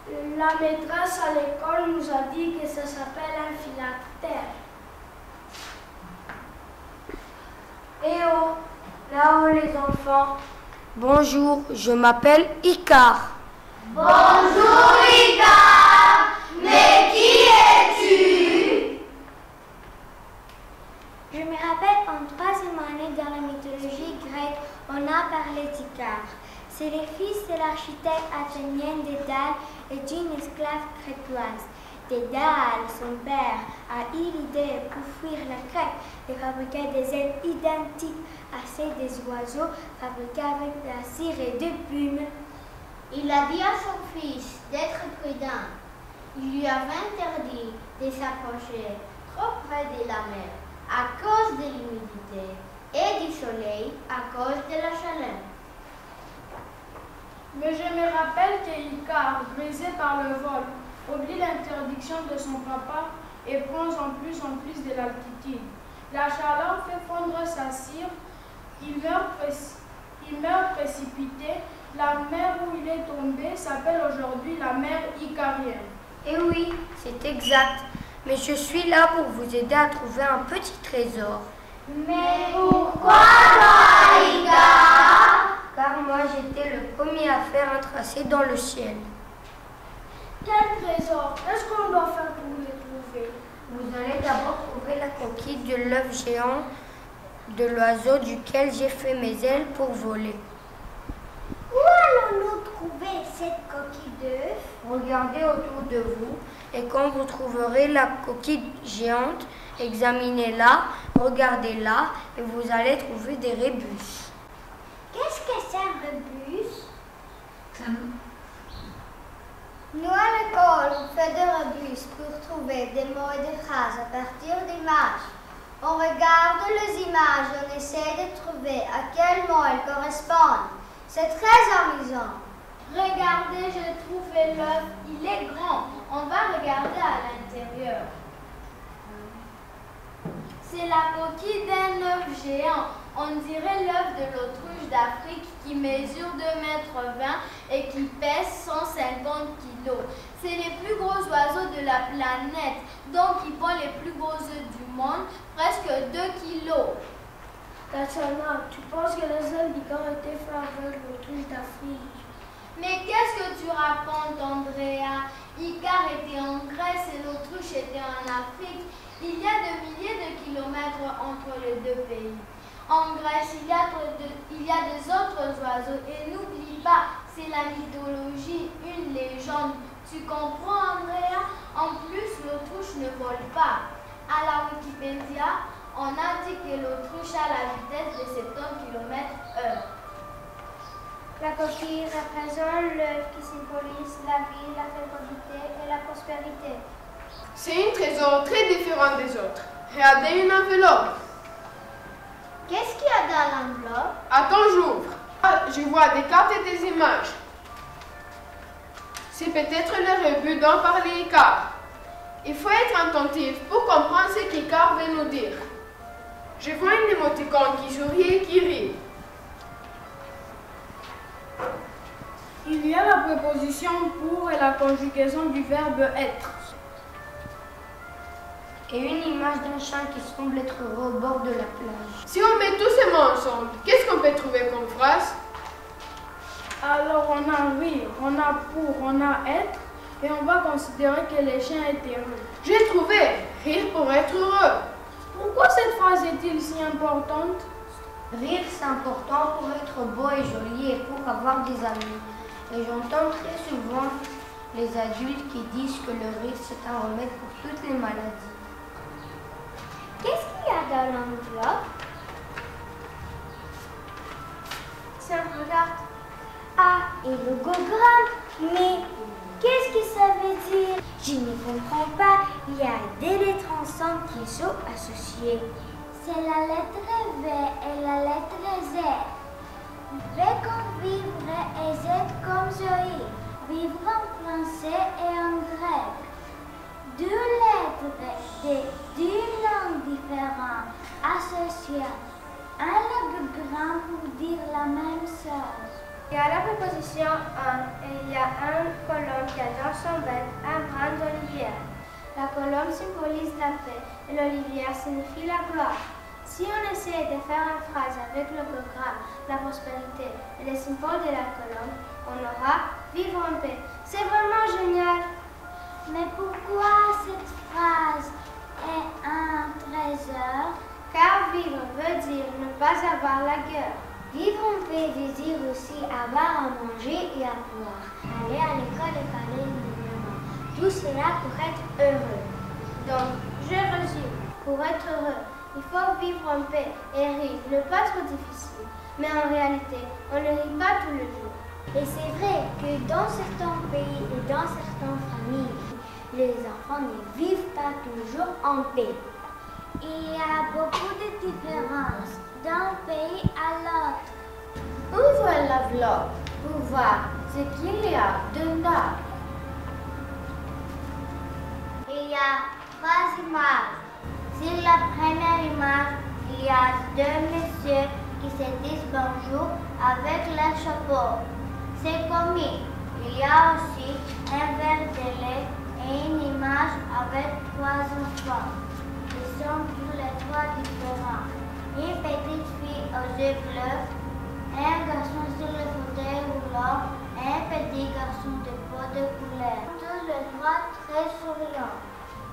La maîtresse à l'école nous a dit que ça s'appelle un phylactère. Eh oh, là-haut les enfants. Bonjour, je m'appelle Icar. Bonjour Icar, mais qui es-tu? Je me rappelle en 3e année dans la mythologie grecque, on a parlé d'Icar. C'est le fils de l'architecte athénien Dédale et d'une esclave crétoise. Dédale, son père, a eu l'idée pour fuir la Crète de fabriquer des ailes identiques à celles des oiseaux fabriquées avec de la cire et de plumes. Il a dit à son fils d'être prudent. Il lui avait interdit de s'approcher trop près de la mer à cause de l'humidité et du soleil à cause de la chaleur. Mais je me rappelle qu'Icar, brisé par le vol, oublie l'interdiction de son papa et prend en plus de l'altitude. La chaleur fait fondre sa cire, il meurt précipité. La mer où il est tombé s'appelle aujourd'hui la mer Icarienne. Eh oui, c'est exact. Mais je suis là pour vous aider à trouver un petit trésor. Mais pourquoi toi, Icar? Car moi j'étais le premier à faire un tracé dans le ciel. Quel trésor? Qu'est-ce qu'on doit faire pour le trouver? Vous allez d'abord trouver la coquille de l'œuf géant de l'oiseau duquel j'ai fait mes ailes pour voler. Où allons-nous trouver cette coquille d'œuf? Regardez autour de vous et quand vous trouverez la coquille géante, examinez-la, regardez-la et vous allez trouver des rébus. Qu'est-ce que c'est un rébus? Nous à l'école, on fait des rébus pour trouver des mots et des phrases à partir d'images. On regarde les images et on essaie de trouver à quel mot elles correspondent. C'est très amusant. Regardez, j'ai trouvé l'œuf, il est grand. On va regarder à l'intérieur. C'est la coquille d'un œuf géant. On dirait l'œuf de l'autruche d'Afrique qui mesure 2,20 m et qui pèse 150 kg. C'est les plus gros oiseaux de la planète, donc ils pondent les plus gros œufs du monde, presque 2 kg. Katsana, tu penses que les ailes d'Icar étaient faites avec l'autruche d'Afrique? Mais qu'est-ce que tu racontes, Andrea? Icar était en Grèce et l'autruche était en Afrique. Il y a des milliers de kilomètres entre les deux pays. En Grèce, il y a des autres oiseaux. Et n'oublie pas, c'est la mythologie, une légende. Tu comprends, Andrea? En plus, l'autruche ne vole pas. À la Wikipédia, on a dit que l'autruche a la vitesse de 70 km/h. La coquille représente l'œuf qui symbolise la vie, la fécondité et la prospérité. C'est un trésor très différent des autres. Regardez une enveloppe. Qu'est-ce qu'il y a dans l'enveloppe? Attends, j'ouvre. Ah, je vois des cartes et des images. C'est peut-être le rebut dont parlait Icar. Il faut être attentif pour comprendre ce qu'Icar veut nous dire. Je vois une émoticône qui sourit et qui rit. Il y a la préposition pour et la conjugaison du verbe être. Et une image d'un chat qui semble être heureux au bord de la plage. Si on met tous ces mots ensemble, qu'est-ce qu'on peut trouver comme phrase? Alors on a rire, on a pour, on a être, et on va considérer que les chiens étaient heureux. J'ai trouvé rire pour être heureux. Pourquoi cette phrase est-elle si importante? Rire, c'est important pour être beau et joli et pour avoir des amis. Et j'entends très souvent les adultes qui disent que le rire, c'est un remède pour toutes les maladies. Qu'est-ce qu'il y a dans l'enveloppe? Tiens, regarde. Ah, et logogramme. Mais qu'est-ce que ça veut dire? Je ne comprends pas. Il y a des lettres ensemble qui sont associées. C'est la lettre V et la lettre Z. V comme vivre et Z comme Zoé. Vivre en français et en grec. Deux lettres de deux langues différentes associées. Un logogramme pour dire la même chose. Il y a la préposition un et il y a un colonne qui a dans La colombe symbolise la paix et l'olivière signifie la gloire. Si on essaie de faire une phrase avec le logogramme, la prospérité et les symboles de la colombe, on aura « vivre en paix ». C'est vraiment génial. Mais pourquoi cette phrase est un trésor? Car vivre veut dire ne pas avoir la guerre. Vivre en paix veut dire aussi avoir à manger et à boire, aller à l'école et parler librement. Tout cela pour être heureux. Donc, je résume. Pour être heureux, il faut vivre en paix et rire, ne pas trop difficile. Mais en réalité, on ne rit pas tous les jours. Et c'est vrai que dans certains pays et dans certaines familles, les enfants ne vivent pas toujours en paix. Il y a beaucoup de différences d'un pays à l'autre. Ouvre l'enveloppe pour voir ce qu'il y a dedans. Il y a 3 images. Sur la première image, il y a 2 messieurs qui se disent bonjour avec leur chapeau. C'est comique. Il y a aussi un verre de lait et une image avec 3 enfants. Ils sont tous les 3 différents. Une petite fille aux yeux bleus, un garçon sur le fauteuil roulant et un petit garçon de peau de couleur. Tous les 3 très souriants.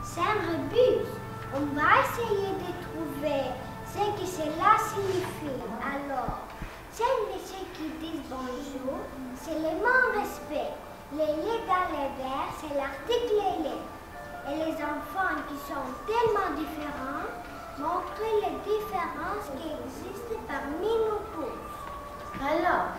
C'est un rébus. On va essayer de trouver ce que cela signifie. Alors, ces messieurs qui disent bonjour, c'est le mot respect. Les lait dans les verres, c'est l'article lait. Et les enfants qui sont tellement différents montrent les différences qui existent parmi nous tous. Alors,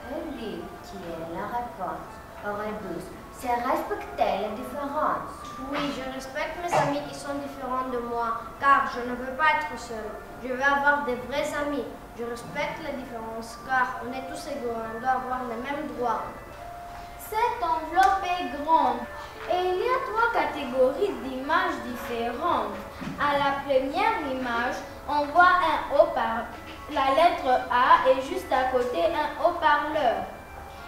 le livre qui est la réponse au rébus, c'est respecter les différences. Oui, je respecte mes amis qui sont différents de moi, car je ne veux pas être seule. Je veux avoir de vrais amis. Je respecte les différences, car on est tous égaux, on doit avoir les mêmes droits. Cette enveloppe est grande et il y a 3 catégories d'images différentes. À la première image, on voit un haut-parleur. La lettre A est juste à côté un haut-parleur.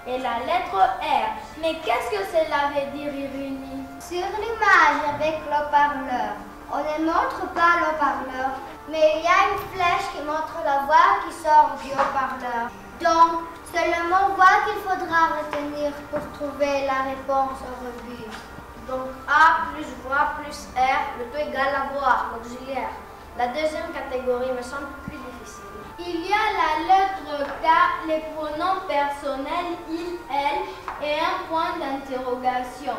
Et la lettre R. Mais qu'est-ce que cela veut dire, Irini? Sur l'image avec l'haut-parleur, on ne montre pas l'haut-parleur, mais il y a une flèche qui montre la voix qui sort du haut-parleur. Donc, c'est le mot voix qu'il faudra retenir pour trouver la réponse au rébus. Donc A plus voix plus R, le tout égale à voix, l'auxiliaire. La deuxième catégorie me semble plus difficile. Il y a la lettre K, les pronoms personnels il, elle et un point d'interrogation.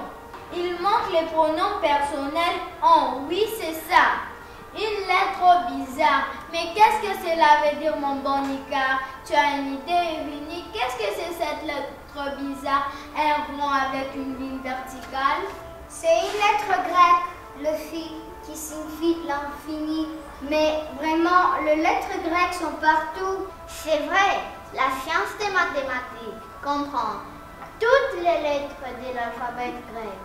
Il manque les pronoms personnels on. Oui, c'est ça. Une lettre bizarre. Mais qu'est-ce que cela veut dire, mon bon Icare? Tu as une idée, Evini? Qu'est-ce que c'est cette lettre bizarre? Un rond avec une ligne verticale? C'est une lettre grecque, le phi, qui signifie l'infini. Mais vraiment, les lettres grecques sont partout. C'est vrai, la science des mathématiques comprend toutes les lettres de l'alphabet grec,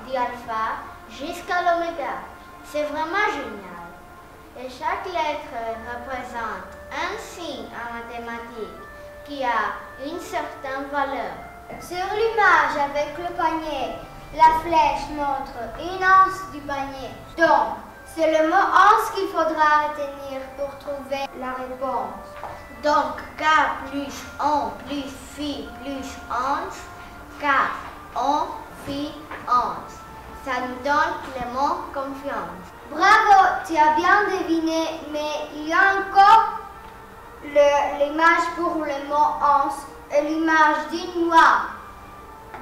du alpha jusqu'à l'oméga. C'est vraiment génial. Et chaque lettre représente un signe en mathématiques qui a une certaine valeur. Sur l'image avec le panier, la flèche montre une once du panier. Donc, c'est le mot once qu'il faudra retenir pour trouver la réponse. Donc, K plus on plus phi plus once, K, on, phi, once. Ça nous donne le mot confiance. Bravo, tu as bien deviné, mais il y a encore l'image pour le mot once et l'image d'une noix.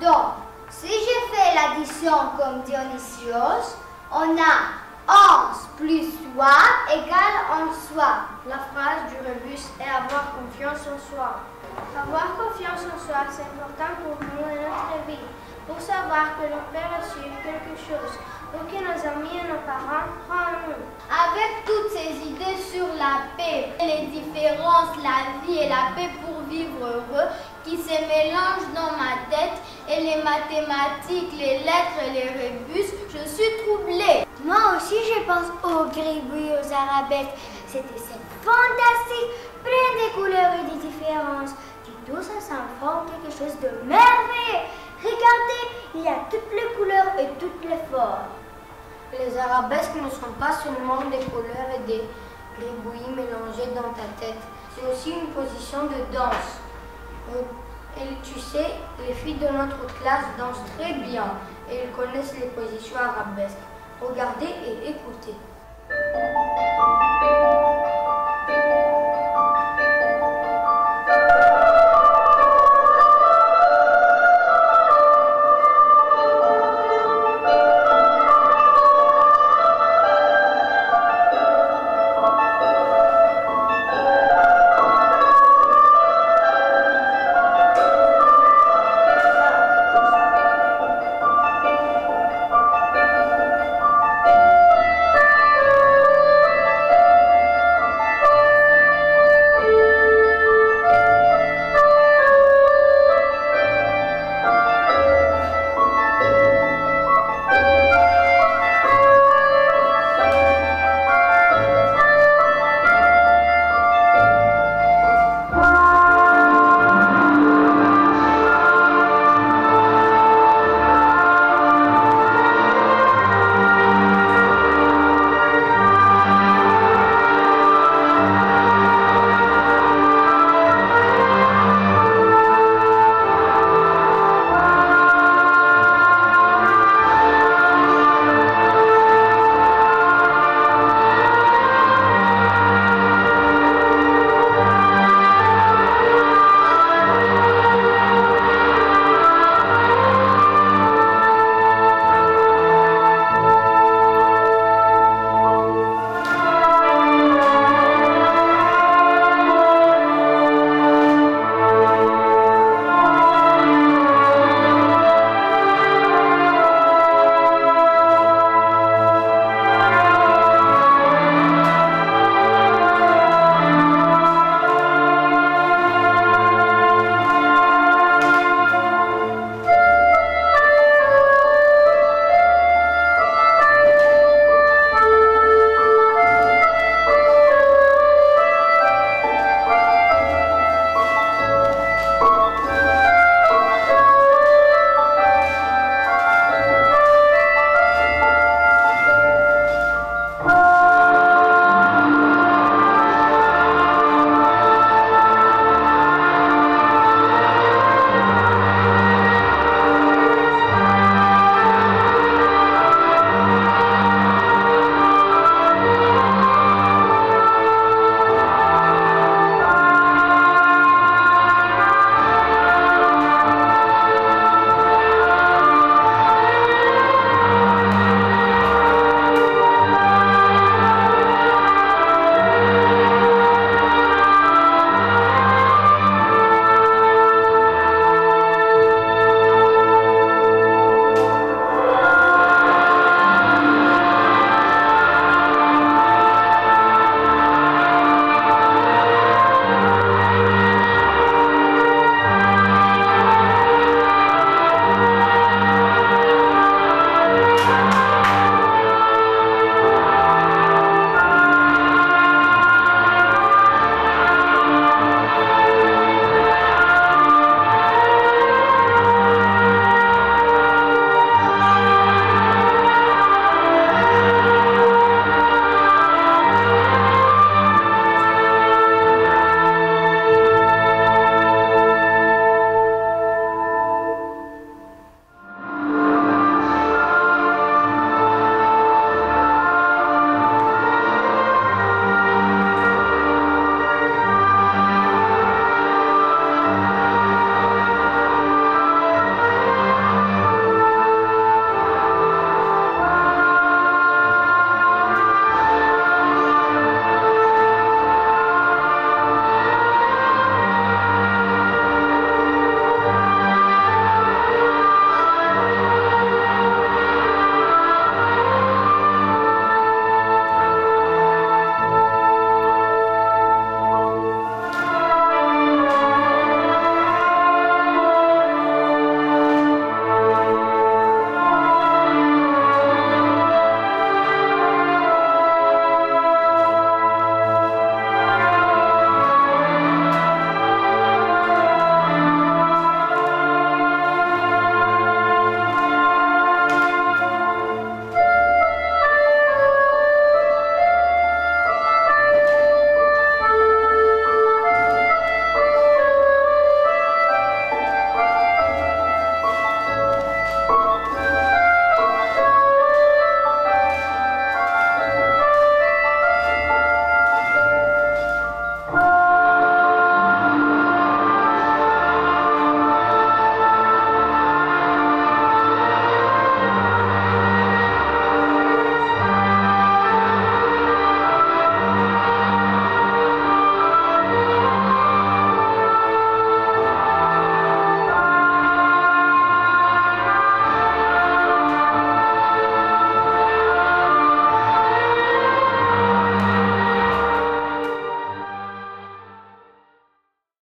Donc, si je fais l'addition comme Dionysios, on a 11 plus soi égale en soi. La phrase du rébus est avoir confiance en soi. Avoir confiance en soi, c'est important pour nous et notre vie. Pour savoir que l'on peut réussir quelque chose, ou que nos amis et nos parents croient en nous. Avec toutes ces idées sur la paix, les différences, la vie et la paix pour vivre heureux qui se mélangent dans ma tête et les mathématiques, les lettres et les rébus, je suis troublée. Moi aussi, je pense aux gribouilles, aux arabesques. C'était fantastique, plein de couleurs et de différences, qui tous ensemble font quelque chose de merveilleux. Regardez, il y a toutes les couleurs et toutes les formes. Les arabesques ne sont pas seulement des couleurs et des gribouillis mélangés dans ta tête. C'est aussi une position de danse. Et tu sais, les filles de notre classe dansent très bien et elles connaissent les positions arabesques. Regardez et écoutez.